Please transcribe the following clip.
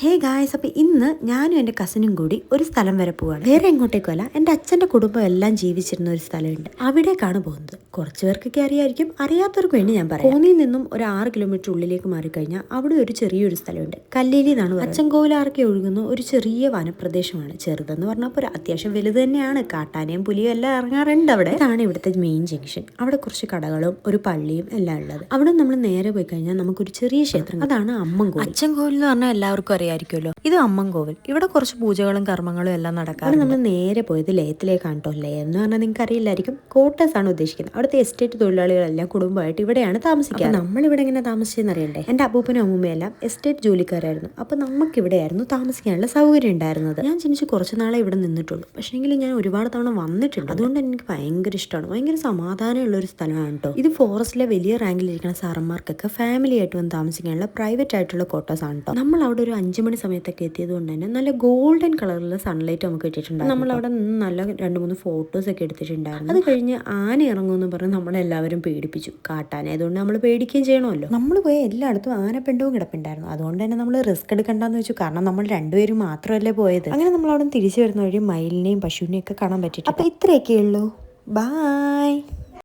Hey guys, അപ്പോൾ ഇന്ന് ഞാനും എൻ്റെ കസിനും കൂടി ഒരു സ്ഥലം വരെ പോവാണ്. വേറെ എങ്ങോട്ടേക്കുമല്ല, എൻ്റെ അച്ഛൻ്റെ കുടുംബം എല്ലാം ജീവിച്ചിരുന്ന ഒരു സ്ഥലമുണ്ട്. അവിടേക്കാണ് പോകുന്നത്. കുറച്ച് പേർക്കൊക്കെ അറിയായിരിക്കും, അറിയാത്തവർക്ക് വേണ്ടി ഞാൻ പറയാം. കോന്നിയിൽ നിന്നും ഒരു 6 കിലോമീറ്റർ ഉള്ളിലേക്ക് മാറിക്കഴിഞ്ഞാൽ അവിടെ ഒരു ചെറിയൊരു സ്ഥലമുണ്ട്. കല്ലേലി എന്നാണ് പറയുന്നത്. അച്ചൻകോവിലാറൊക്കെ ഒഴുകുന്ന ഒരു ചെറിയ വനപ്രദേശമാണ്. ചെറുതെന്ന് പറഞ്ഞപ്പോൾ അത്യാവശ്യം വലുത് തന്നെയാണ്. കാട്ടാനയും പുലിയും എല്ലാം ഇറങ്ങാറുണ്ട് അവിടെ. ഇതാണ് ഇവിടുത്തെ മെയിൻ ജംഗ്ഷൻ. അവിടെ കുറച്ച് കടകളും ഒരു പള്ളിയും എല്ലാം ഉള്ളത്. അവിടെ നമ്മൾ നേരെ പോയി കഴിഞ്ഞാൽ നമുക്കൊരു ചെറിയ ക്ഷേത്രം, അതാണ് അമ്മൻകോവിൽ. അച്ചൻകോവിൽ എന്ന് പറഞ്ഞാൽ എല്ലാവർക്കും അറിയായിരിക്കുമല്ലോ. ഇത് അമ്മൻകോവിൽ. ഇവിടെ കുറച്ച് പൂജകളും കർമ്മങ്ങളും എല്ലാം നടക്കാറ്. നമ്മൾ നേരെ പോയത് ലയത്തിലേക്കാണ് കേട്ടോ. ലയം എന്ന് പറഞ്ഞാൽ നിങ്ങൾക്ക് അറിയില്ലായിരിക്കും, ക്വാർട്ടേഴ്സ് ആണ് ഉദ്ദേശിക്കുന്നത്. അവിടുത്തെ എസ്റ്റേറ്റ് തൊഴിലാളികളെല്ലാം കുടുംബമായിട്ട് ഇവിടെയാണ് താമസിക്കുക. നമ്മളിവിടെ എങ്ങനെ താമസിച്ചെന്ന് അറിയണ്ടേ? എൻ്റെ അപ്പൂപ്പനും അമ്മൂമ്മയെല്ലാം എസ്റ്റേറ്റ് ജോലിക്കാരായിരുന്നു. അപ്പോൾ നമുക്കിവിടെയായിരുന്നു താമസിക്കാനുള്ള സൗകര്യം ഉണ്ടായിരുന്നത്. ഞാൻ ജനിച്ച് കുറച്ച് നാളെ ഇവിടെ നിന്നിട്ടുള്ളൂ. പക്ഷേങ്കിൽ ഞാൻ ഒരുപാട് തവണ വന്നിട്ടുണ്ട്. അതുകൊണ്ട് എനിക്ക് ഭയങ്കര ഇഷ്ടമാണ്. ഭയങ്കര സമാധാനമുള്ള ഒരു സ്ഥലമാണ് കേട്ടോ. ഇത് ഫോറസ്റ്റിലെ വലിയ റാങ്കിലിരിക്കുന്ന സാറന്മാർക്കൊക്കെ ഫാമിലി ആയിട്ട് വന്ന് താമസിക്കാനുള്ള പ്രൈവറ്റ് ആയിട്ടുള്ള ക്വാർട്ടേഴ്സ് ആണ് കേട്ടോ. നമ്മൾ അവിടെ ഒരു 5 മണി സമയത്തൊക്കെ എത്തിയത് കൊണ്ട് തന്നെ നല്ല ഗോൾഡൻ കളറിലുള്ള സൺലൈറ്റ് നമുക്ക് കിട്ടിയിട്ടുണ്ട്. നമ്മൾ അവിടെ നിന്ന് നല്ല 2-3 ഫോട്ടോസ് ഒക്കെ എടുത്തിട്ടുണ്ടായിരുന്നു. അത് കഴിഞ്ഞ് ആന ഇറങ്ങുമെന്ന് പറഞ്ഞ് നമ്മളെല്ലാവരും പേടിപ്പിച്ചു. കാട്ടാനായതുകൊണ്ട് നമ്മൾ പേടിക്കുകയും ചെയ്യണമല്ലോ. നമ്മൾ പോയ എല്ലായിടത്തും ആനപ്പിണ്ടവും കിടപ്പുണ്ടായിരുന്നു. അതുകൊണ്ട് തന്നെ നമ്മൾ റിസ്ക് എടുക്കണ്ടെന്ന് വെച്ചു. കാരണം നമ്മൾ രണ്ടുപേരും മാത്രമല്ലേ പോയത്. അങ്ങനെ നമ്മൾ അവിടെ തിരിച്ചു വരുന്ന വഴി മയിലിനെയും പശുവിനെയും ഒക്കെ കാണാൻ പറ്റിയിട്ട്. അപ്പോൾ ഇത്രയൊക്കെ ഉള്ളൂ. ബായ്.